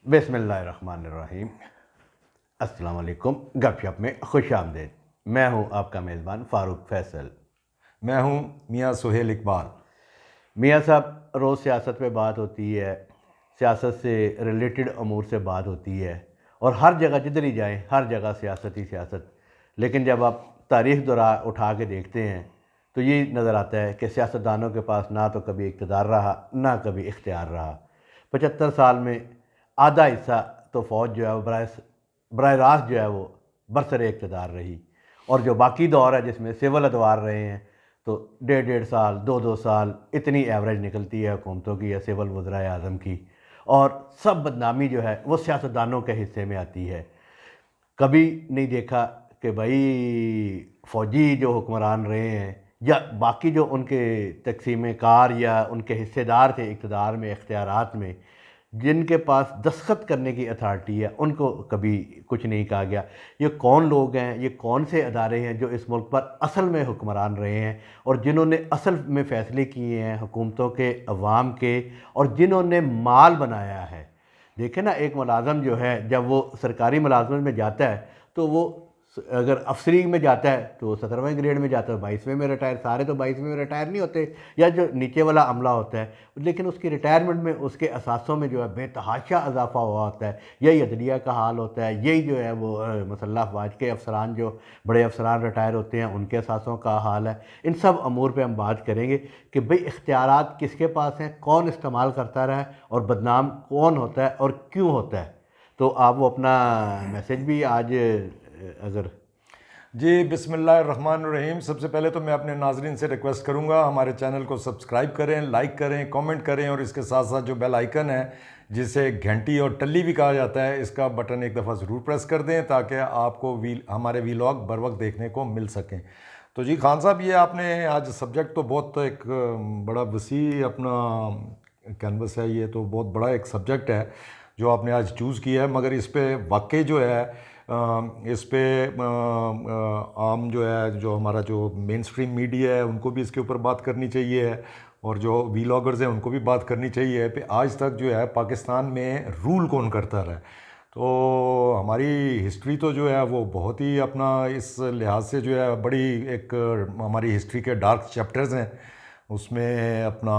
बिस्मिल्लाहिर्रहमानिर्रहीम। अस्सलाम वालेकुम। गपशप में खुश आमदीद। मैं हूं आपका मेज़बान फ़ारूक फैसल। मैं हूं मियां सुहेल इकबाल। मियाँ साहब, रोज़ सियासत पे बात होती है, सियासत से रिलेटेड अमूर से बात होती है और हर जगह जिधर ही जाएं हर जगह सियासत ही सियासत। लेकिन जब आप तारीख़ दोहरा उठा के देखते हैं तो ये नज़र आता है कि सियासतदानों के पास ना तो कभी इक़्तिदार रहा ना कभी इख्तियार रहा। 75 साल में आधा हिस्सा तो फ़ौज जो है वो बराह रास्त जो है वो बरसरे इक़्तिदार रही, और जो बाकी दौर है जिसमें सिविल अदवार रहे हैं तो 1.5 साल 2-2 साल इतनी एवरेज निकलती है हुकूमतों की या सिविल वज़राए आज़म की, और सब बदनामी जो है वो सियासतदानों के हिस्से में आती है। कभी नहीं देखा कि भाई फ़ौजी जो हुक्मरान रहे हैं या बाकी जो उनके तक़सीम कार या उनके हिस्सेदार थे इक़्तिदार में, इख्तियारात में, जिनके पास दस्तखत करने की अथॉरिटी है, उनको कभी कुछ नहीं कहा गया। ये कौन लोग हैं, ये कौन से अदारे हैं जो इस मुल्क पर असल में हुक्मरान रहे हैं और जिन्होंने असल में फ़ैसले किए हैं हुकूमतों के, अवाम के, और जिन्होंने माल बनाया है। देखें ना, एक मुलाज़म जो है जब वो सरकारी मुलाजमत में जाता है तो वो अगर अफसरी में जाता है तो वो 17वें ग्रेड में जाता है, 22वें में रिटायर, सारे तो 22वें में रिटायर नहीं होते, या जो नीचे वाला अमला होता है, लेकिन उसकी रिटायरमेंट में उसके असासों में जो है बेतहाशा इजाफा हुआ होता है। यही अदलिया का हाल होता है, यही जो है वो मुसल्लह अफवाज के अफसरान, जो बड़े अफसरान रिटायर होते हैं, उनके असासों का हाल है। इन सब अमूर पर हम बात करेंगे कि भाई इख्तियारात किसके पास हैं, कौन इस्तेमाल करता रहा है और बदनाम कौन होता है और क्यों होता है। तो आप वो अपना मैसेज भी आज अगर। जी बिस्मिल्लाहिर्रहमानिर्रहीम। सबसे पहले तो मैं अपने नाजरीन से रिक्वेस्ट करूंगा हमारे चैनल को सब्सक्राइब करें, लाइक करें, कमेंट करें और इसके साथ साथ जो बेल आइकन है जिसे घंटी और टल्ली भी कहा जाता है, इसका बटन एक दफ़ा ज़रूर प्रेस कर दें ताकि आपको हमारे वीलॉग बर वक्त देखने को मिल सकें। तो जी खान साहब, ये आपने आज सब्जेक्ट तो बहुत एक बड़ा वसी अपना कैनवस है, ये तो बहुत बड़ा एक सब्जेक्ट है जो आपने आज चूज़ किया है, मगर इस पे वाकई जो है इस पे आम जो है, जो हमारा जो मेन स्ट्रीम मीडिया है, उनको भी इसके ऊपर बात करनी चाहिए और जो वीलॉगर्स हैं उनको भी बात करनी चाहिए कि आज तक जो है पाकिस्तान में रूल कौन करता रहा है। तो हमारी हिस्ट्री तो जो है वो बहुत ही अपना इस लिहाज से जो है बड़ी एक हमारी हिस्ट्री के डार्क चैप्टर्स हैं उसमें अपना।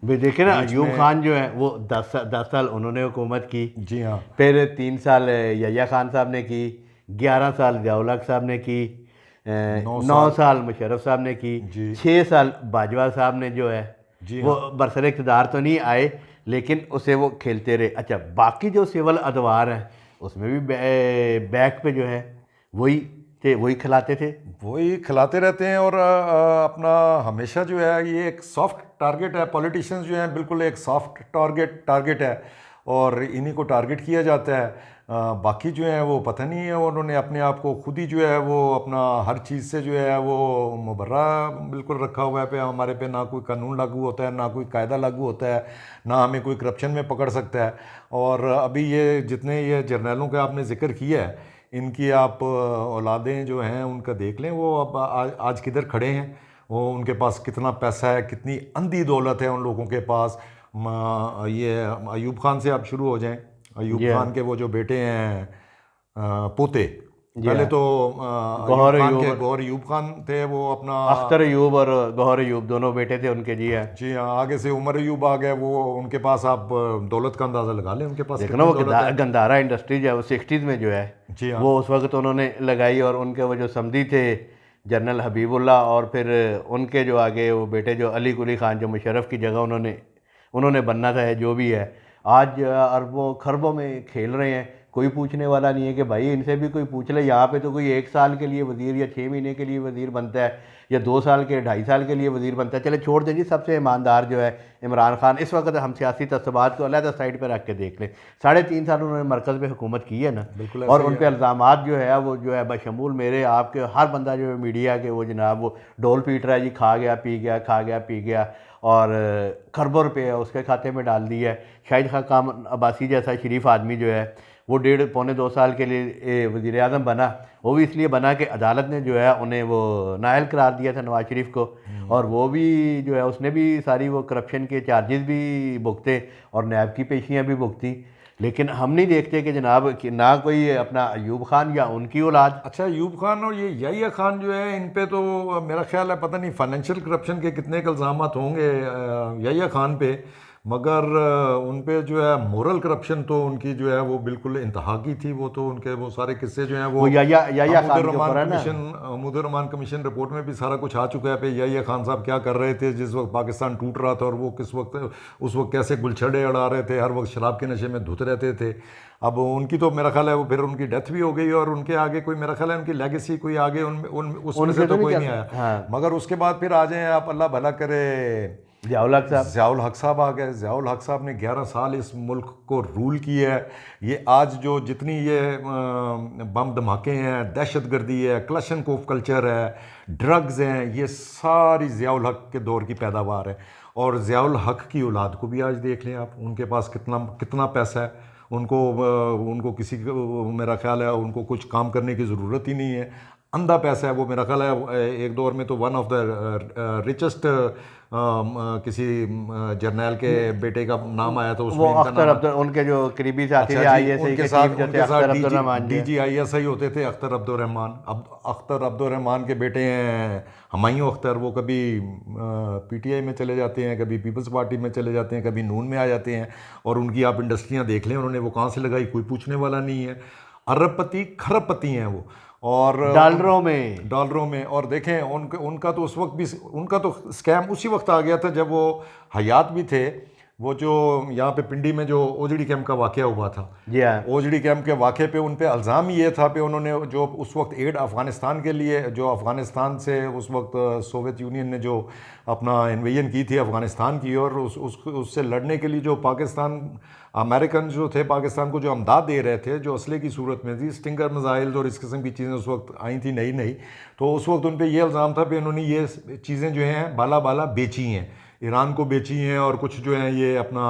भाई देखे ना, बीच अयूब में खान जो है वो 10 साल उन्होंने हुकूमत की, जी हाँ। फिर 3 साल यहिया खान साहब ने की, 11 साल ज़िया-उल हक साहब ने की, 9 9 साल। साल मुशर्रफ साहब ने की, जी 6 साल बाजवा साहब ने जो है जी वो हाँ। बरसरे इक़्तिदार तो नहीं आए लेकिन उसे वो खेलते रहे। अच्छा, बाकी जो सिविल अदवार हैं उसमें भी बैक पे जो है वही थे, वही खिलाते थे। वही खिलाते रहते हैं और अपना हमेशा जो है ये एक सॉफ्ट टारगेट है। पॉलिटिशियंस जो हैं बिल्कुल एक सॉफ्ट टारगेट है और इन्हीं को टारगेट किया जाता है। बाकी जो है वो पता नहीं है, उन्होंने अपने आप को खुद ही जो है वो अपना हर चीज़ से जो है वो मुबर्रा बिल्कुल रखा हुआ है पे हमारे पे ना कोई कानून लागू होता है, ना कोई कायदा लागू होता है, ना हमें कोई करप्शन में पकड़ सकता है। और अभी ये जितने ये जर्नैलों का आपने जिक्र किया है, इनकी आप औलादें जो हैं उनका देख लें, वो अब आज किधर खड़े हैं, वो उनके पास कितना पैसा है, कितनी अंधी दौलत है उन लोगों के पास। ये अयूब खान से आप शुरू हो जाएं। अयूब जी हाँ। खान के वो जो बेटे हैं पोते, जी पहले हाँ। तो अयूब गौहर खान अयूब के और गौहर अयूब खान थे वो अपना। अख्तर अयूब और गौहर अयूब दोनों बेटे थे उनके। जी हाँ। जी हाँ, आगे से उमर अयूब आ गए, वो उनके पास आप दौलत का अंदाज़ा लगा लें उनके पास देखो ना, कितनी वो दौलत है। गंदारा इंडस्ट्री जो है वो 60s में जो है जी हाँ। वो उस वक्त उन्होंने लगाई, और उनके वो जो समधी थे जनरल हबीबुल्ला, और फिर उनके जो आगे वो बेटे जो अली कुली खान, जो मुशर्रफ की जगह उन्होंने उन्होंने बनना था, जो भी है, आज अरबों खरबों में खेल रहे हैं। कोई पूछने वाला नहीं है कि भाई इनसे भी कोई पूछ ले। यहाँ पे तो कोई 1 साल के लिए वजीर या 6 महीने के लिए वजीर बनता है, या 2 साल के 2.5 साल के लिए वजीर बनता है। चले छोड़ दें जी, सबसे ईमानदार जो है इमरान खान। इस वक्त हम सियासी तस्बात को अलग साइड पर रख के देख लें, 3.5 साल उन्होंने मरकज़ में हुकूमत की है ना, बिल्कुल और ऐसे ही उन है। पर इल्ज़ामात जो है वो जो है बशमूल मेरे आपके हर बंदा जो है मीडिया के, वो जनाब वो डोल पीट रहा है जी, खा गया पी गया, खा गया पी गया, और खरबों रुपये उसके खाते में डाल दिया है। शाहिद खाकाम अब्बासी जैसा शरीफ आदमी जो है वो 1.5 पौने 2 साल के लिए वज़ीर आज़म बना, वो भी इसलिए बना कि अदालत ने जो है उन्हें वो नाअहल करार दिया था नवाज शरीफ को, और वो भी जो है उसने भी सारी वो करप्शन के चार्जेस भी भुगते और नैब की पेशियाँ भी भुगती। लेकिन हम नहीं देखते कि जनाब कि ना कोई अपना अयूब खान या उनकी औलाद। अच्छा, अयूब खान और ये याहिया खान जो है, इन पे तो मेरा ख्याल है पता नहीं फाइनेंशियल करप्शन के कितने इल्ज़ामात होंगे याहिया खान पे, मगर उन पे जो है मोरल करप्शन तो उनकी जो है वो बिल्कुल इंतहा की थी। वो तो उनके वो सारे किस्से जो हैं वो वो याया खान के ऊपर है ना। हमूदुर रहमान कमीशन रिपोर्ट में भी सारा कुछ आ चुका है पे याहिया खान साहब क्या कर रहे थे जिस वक्त पाकिस्तान टूट रहा था, और वो किस वक्त उस वक्त कैसे गुलछड़े उड़ा रहे थे, हर वक्त शराब के नशे में धुत रहते थे। अब उनकी तो मेरा ख्याल है वो फिर उनकी डेथ भी हो गई, और उनके आगे कोई मेरा ख्याल है उनकी लेगेसी कोई आगे उसमें से उनके तो नहीं कोई क्या। नहीं आया। हाँ, मगर उसके बाद फिर आ जाएं आप, अल्लाह भला करे, ज़ियाउल हक साहब। ज़ियाउल हक साहब आ गए। ज़ियाउल हक साहब ने 11 साल इस मुल्क को रूल किया है। ये आज जो जितनी ये बम धमाके हैं, दहशतगर्दी है, क्लशन कोफ कल्चर है, ड्रग्स हैं, ये सारी ज़ियाउल हक के दौर की पैदावार है। और ज़ियाउल हक की औलाद को भी आज देख लें आप, उनके पास कितना कितना पैसा है। उनको किसी मेरा ख्याल है उनको कुछ काम करने की ज़रूरत ही नहीं है, अंधा पैसा है वो। मेरा ख्याल है एक दौर में तो वन ऑफ द रिचेस्ट किसी जर्नैल के बेटे का नाम आया था, वो उसमें इनका अख्तर नाम। अब्दुल, उनके जो करीबी साथी थे अच्छा जी, आईएसआई उनके के साथ चीफ जो थे उनके अख्तर साथ अब्दुल रहमान जी। डीजी आईएसआई होते थे अख्तर अब्दुल रहमान। अब अख्तर अब्दुल रहमान के बेटे हैं हुमायूं अख्तर, वो कभी पीटीआई में चले जाते हैं, कभी पीपल्स पार्टी में चले जाते हैं, कभी नून में आ जाते हैं। और उनकी आप इंडस्ट्रियां देख लें उन्होंने वो कहाँ से लगाई, कोई पूछने वाला नहीं है। अरबपति खरबपति हैं वो, और डॉलरों में। और देखें उनका तो उस वक्त भी उनका तो स्कैम उसी वक्त आ गया था जब वो हयात भी थे। वो जो यहाँ पे पिंडी में जो ओजड़ी कैंप का वाक़या हुआ था, जी हाँ। ओजड़ी कैंप के वाक़े पे उन पे इल्ज़ाम ये था कि उन्होंने जो उस वक्त एड अफ़गानिस्तान के लिए, जो अफ़गानिस्तान से उस वक्त सोवियत यूनियन ने जो अपना इन्वेजन की थी अफ़गानिस्तान की, और उससे लड़ने के लिए जो पाकिस्तान अमेरिकन जो थे पाकिस्तान को जो अमदाद दे रहे थे, जो असले की सूरत में थी, स्टिंगर मिसाइल्स और इस किस्म की चीज़ें उस वक्त आई थी नई नई। तो उस वक्त उन पर यह इल्ज़ाम था कि इन्होंने ये चीज़ें जो हैं बाला बाला बेची हैं, ईरान को बेची हैं, और कुछ जो हैं ये अपना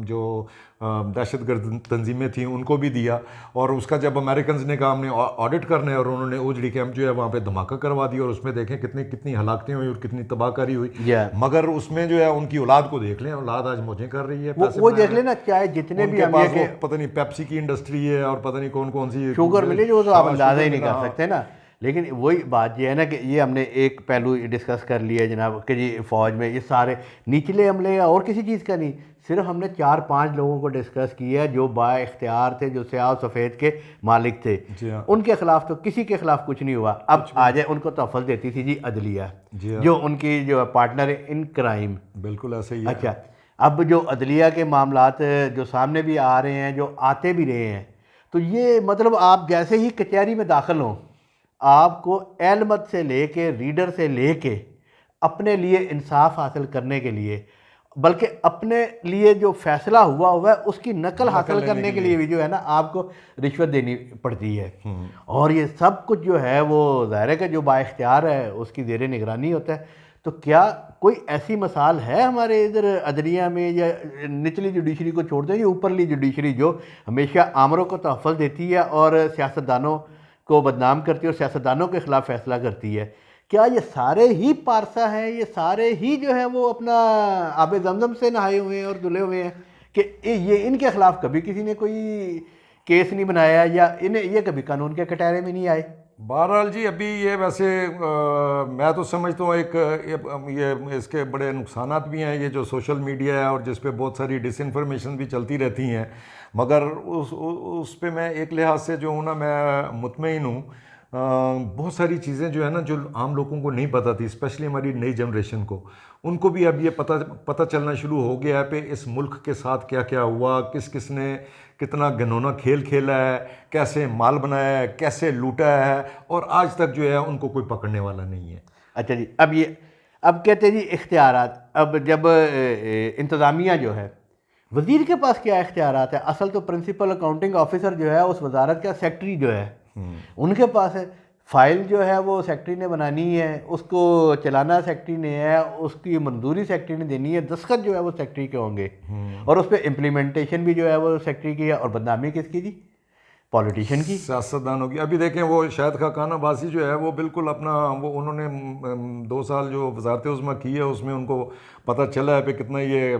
जो दहशतगर्द तंजीमें थी उनको भी दिया। और उसका जब अमेरिकन ने कहा हमने ऑडिट करना है, और उन्होंने ओजड़ी कैंप जो है वहाँ पे धमाका करवा दिया, और उसमें देखें कितनी कितनी हलाकतें हुई और कितनी तबाहकारी हुई। मगर उसमें जो है उनकी औलाद को देख लें, औलाद आज मौजें कर रही है, वो देख लेना, चाहे जितने भी पास वो पता नहीं पेप्सी की इंडस्ट्री है और पता नहीं कौन कौन सी शुगर मिले, जो तो आप अंदाजा ही नहीं कर सकते ना। लेकिन वही बात ये है ना कि ये हमने एक पहलू डिस्कस कर लिया है जनाब कि जी फ़ौज में ये सारे निचले अमले या और किसी चीज़ का नहीं, सिर्फ हमने 4-5 लोगों को डिस्कस किया है जो बाइख्तियार थे, जो स्याह सफ़ेद के मालिक थे। उनके खिलाफ तो किसी के खिलाफ कुछ नहीं हुआ। अब आ जाए, उनको तोहफ़्फ़ल देती थी जी अदलिया, जो उनकी जो पार्टनर है इन क्राइम। बिल्कुल ऐसे ही है। अच्छा, अब जो अदलिया के मामलात जो सामने भी आ रहे हैं, जो आते भी रहे हैं, तो ये मतलब आप जैसे ही कचहरी में दाखिल हों, आपको एलमत से लेके रीडर से लेके अपने लिए इंसाफ हासिल करने के लिए, बल्कि अपने लिए जो फैसला हुआ है उसकी नकल हासिल करने के लिए भी जो है ना आपको रिश्वत देनी पड़ती है। और ये सब कुछ जो है वो ज़ाहिर है कि जो बाइख्तियार है उसकी ज़ेरे निगरानी होता है। तो क्या कोई ऐसी मिसाल है हमारे इधर अदलिया में, या निचली जुडिशरी को छोड़ दें, या ऊपरली जुडिशरी जो हमेशा आमरों को तहफ़्फ़ुज़ देती है और सियासतदानों को बदनाम करती है और सियासतदानों के ख़िलाफ़ फ़ैसला करती है? क्या ये सारे ही पारसा हैं, ये सारे ही जो है वो अपना आबे ज़मज़म से नहाए हुए हैं और धुले हुए हैं कि ये इनके ख़िलाफ़ कभी किसी ने कोई केस नहीं बनाया, या इन्हें ये कभी कानून के कटहरे में नहीं आए? बहरहाल जी, अभी ये वैसे मैं तो समझता हूँ ये इसके बड़े नुकसानात भी हैं, ये जो सोशल मीडिया है और जिस पे बहुत सारी डिसइंफॉर्मेशन भी चलती रहती हैं। मगर उस पे मैं एक लिहाज से जो हूँ ना, मैं मुतमईन हूँ। बहुत सारी चीज़ें जो है ना, जो आम लोगों को नहीं पता थी, स्पेशली हमारी नई जनरेशन को, उनको भी अब ये पता चलना शुरू हो गया है कि इस मुल्क के साथ क्या क्या हुआ, किस किस ने कितना घिनौना खेल खेला है, कैसे माल बनाया है, कैसे लूटा है, और आज तक जो है उनको कोई पकड़ने वाला नहीं है। अच्छा जी, अब कहते हैं जी इख्तियारात, अब जब इंतज़ामिया जो है, वज़ीर के पास क्या इख्तियारात है? असल तो प्रिंसिपल अकाउंटिंग ऑफिसर जो है उस वजारत का सेक्रेटरी जो है उनके पास है। फ़ाइल जो है वो सेक्रेटरी ने बनानी है, उसको चलाना सेक्रेटरी ने है, उसकी मंजूरी सेक्रेटरी ने देनी है, दस्तखत जो है वो सेक्रेटरी के होंगे, और उस पर इम्प्लीमेंटेशन भी जो है वो सेक्रेटरी की है। और बदनामी किसकी जी? पॉलिटिशियन की। सियासतदानों की। अभी देखें वो शाहिद खान अब्बासी जो है वो बिल्कुल अपना वो उन्होंने 2 साल जो वजारत उज़्मा की है उसमें उनको पता चला है कि कितना ये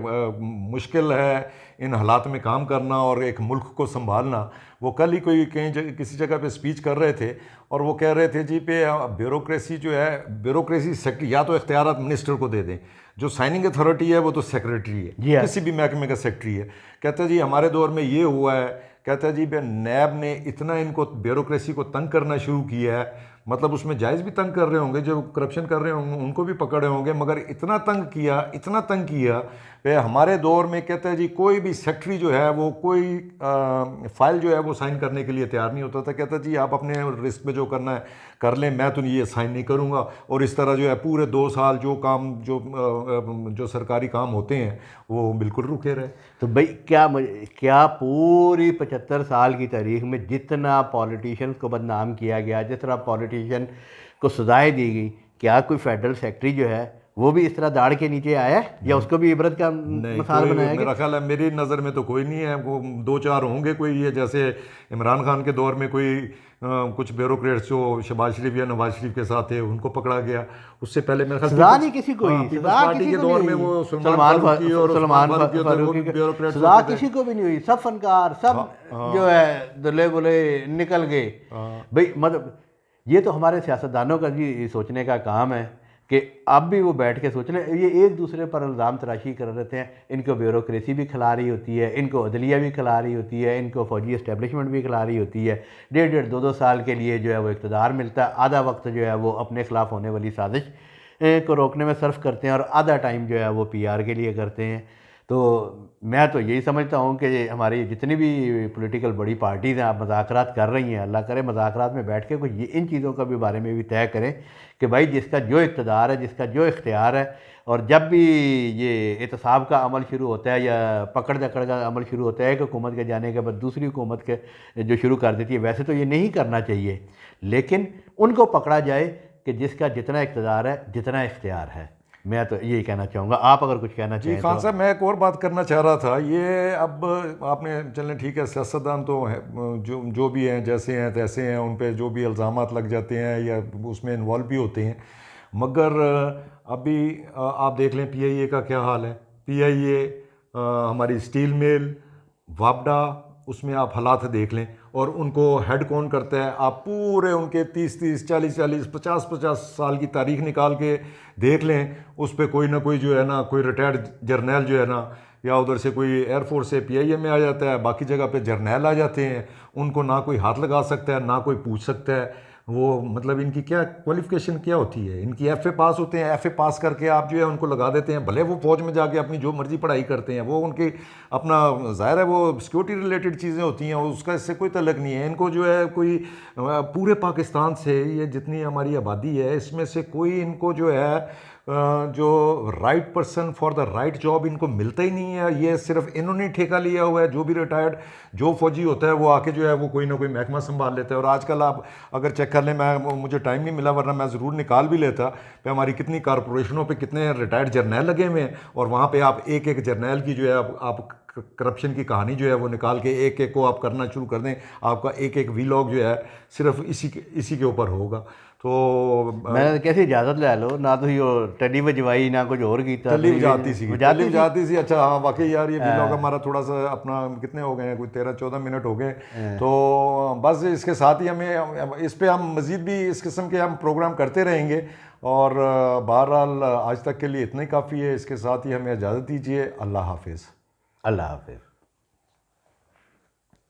मुश्किल है इन हालात में काम करना और एक मुल्क को संभालना। वो कल ही कोई कहीं किसी जगह पे स्पीच कर रहे थे और वो कह रहे थे जी पे ब्यूरोक्रेसी जो है, ब्यूरोक्रेसी सेक्रेटरी या तो इख्तियारात मिनिस्टर को दे दें, जो साइनिंग अथॉरिटी है वो तो सेक्रेटरी है, जी हाँ। किसी भी महकमे का सेक्रेटरी है। कहते हैं जी हमारे दौर में ये हुआ है, कहता है जी नैब ने इतना इनको ब्यूरोक्रेसी को तंग करना शुरू किया है, मतलब उसमें जायज़ भी तंग कर रहे होंगे, जो करप्शन कर रहे होंगे उनको भी पकड़े होंगे, मगर इतना तंग किया कि हमारे दौर में कहता है जी कोई भी सेक्रेटरी जो है वो कोई फाइल जो है वो साइन करने के लिए तैयार नहीं होता था। कहता है जी आप अपने रिस्क पे जो करना है कर लें, मैं तो ये साइन नहीं करूँगा। और इस तरह जो है पूरे 2 साल जो काम जो सरकारी काम होते हैं वो बिल्कुल रुके रहे। तो भाई क्या पूरी 75 साल की तारीख में जितना पॉलिटिशियन को बदनाम किया गया, जिस तरह पॉलिटिशियन को सजाएं दी गई, क्या कोई फेडरल सेक्रेटरी जो है वो भी इस तरह दाढ़ के नीचे आया है या उसको भी इबरत का मिसाल बनाया गया? मेरा ख्याल है मेरी नज़र में तो कोई नहीं है। वो 2-4 होंगे कोई, ये जैसे इमरान खान के दौर में कोई कुछ ब्यूरोक्रेट्स जो शहबाज शरीफ या नवाज शरीफ के साथ थे उनको पकड़ा गया। उससे पहले मेरे ख्याल सजा नहीं किसी को, पीपल्स पार्टी के दौर में वो सलमान फारूकी सजा किसी को भी नहीं हुई। सब फनकार सब जो है दुल्हे बुले निकल गए भाई। मतलब ये तो हमारे सियासतदानों का जी सोचने का काम है कि अब भी वो बैठ के सोच लें। ये एक दूसरे पर इल्ज़ाम तराशी कर रहते हैं, इनको ब्यूरोक्रेसी भी खिला रही होती है, इनको अदलिया भी खिला रही होती है, इनको फौजी इस्टेब्लिशमेंट भी खिला रही होती है। 1.5-2 साल के लिए जो है वो इक़्तिदार मिलता है, आधा वक्त जो है वो अपने ख़िलाफ़ होने वाली साजिश को रोकने में सर्फ करते हैं और आधा टाइम जो है वो PR के लिए करते हैं। तो मैं तो यही समझता हूँ कि हमारी जितनी भी पॉलिटिकल बड़ी पार्टीज़ हैं, आप मुज़ाकरात कर रही हैं, अल्लाह करे मुज़ाकरात में बैठ के कोई इन चीज़ों का भी बारे में भी तय करें कि भाई जिसका जो इक़्तिदार है, जिसका जो इख्तियार है, और जब भी ये एहतसाब का अमल शुरू होता है या पकड़ दकड़ का अमल शुरू होता है एक हुकूमत के जाने के बाद दूसरी हुकूमत के जो शुरू कर देती है, वैसे तो ये नहीं करना चाहिए, लेकिन उनको पकड़ा जाए कि जिसका जितना इक़्तिदार है, जितना इख्तियार है। मैं तो यही कहना चाहूँगा। आप अगर कुछ कहना चाहें। जी खान साहब, मैं एक और बात करना चाह रहा था। ये अब आपने चलें ठीक है, सियासतदान तो है, जो भी हैं जैसे हैं तैसे हैं, उन पे जो भी इल्ज़ामात लग जाते हैं या उसमें इन्वॉल्व भी होते हैं, मगर अभी आप देख लें PIA का क्या हाल है। PIA हमारी स्टील मिल वापडा, उसमें आप हालात देख लें और उनको हेड कौन करता है। आप पूरे उनके 30-30, 40-40, 50-50 साल की तारीख निकाल के देख लें, उस पर कोई ना कोई जो है ना, कोई रिटायर्ड जर्नैल जो है ना, या उधर से कोई एयरफोर्स से PIA में आ जाता है, बाकी जगह पे जर्नैल आ जाते हैं। उनको ना कोई हाथ लगा सकता है, ना कोई पूछ सकता है वो मतलब इनकी क्या क्वालिफिकेशन क्या होती है। इनकी FA पास होते हैं, FA पास करके आप जो है उनको लगा देते हैं, भले वो फौज में जाके अपनी जो मर्जी पढ़ाई करते हैं, वो उनकी अपना ज़ाहिर है वो सिक्योरिटी रिलेटेड चीज़ें होती हैं, उसका इससे कोई तल्लुक़ नहीं है। इनको जो है कोई पूरे पाकिस्तान से ये जितनी हमारी आबादी है इसमें से कोई इनको जो है जो right person for the right job इनको मिलता ही नहीं है। ये सिर्फ इन्होंने ठेका लिया हुआ है। जो भी रिटायर्ड जो फौजी होता है वो आके जो है वो कोई ना कोई महकमा संभाल लेता है। और आजकल आप अगर चेक कर लें, मुझे टाइम नहीं मिला वरना मैं ज़रूर निकाल भी लेता कि हमारी कितनी कॉरपोरेशनों पे कितने रिटायर्ड जर्नैल लगे हुए हैं, और वहाँ पे आप एक एक जर्नैल की जो है आप करप्शन की कहानी जो है वो निकाल के एक एक को आप करना शुरू कर दें, आपका एक एक वीलॉग जो है सिर्फ इसी के ऊपर होगा। तो मैं कैसे इजाज़त ले लो ना, तो ये टली बजवाई ना कुछ और कीता, टली जाती सी। अच्छा हाँ, वाकई यार ये वीलॉग हमारा थोड़ा सा अपना कितने हो गए हैं, कोई 13-14 मिनट हो गए। तो बस इसके साथ ही हमें इस पे हम मज़ीद भी इस किस्म के हम प्रोग्राम करते रहेंगे। और बहरहाल आज तक के लिए इतना ही काफ़ी है। इसके साथ ही हमें इजाज़त दीजिए। अल्लाह हाफिज़। अल्लाह हाफिज़।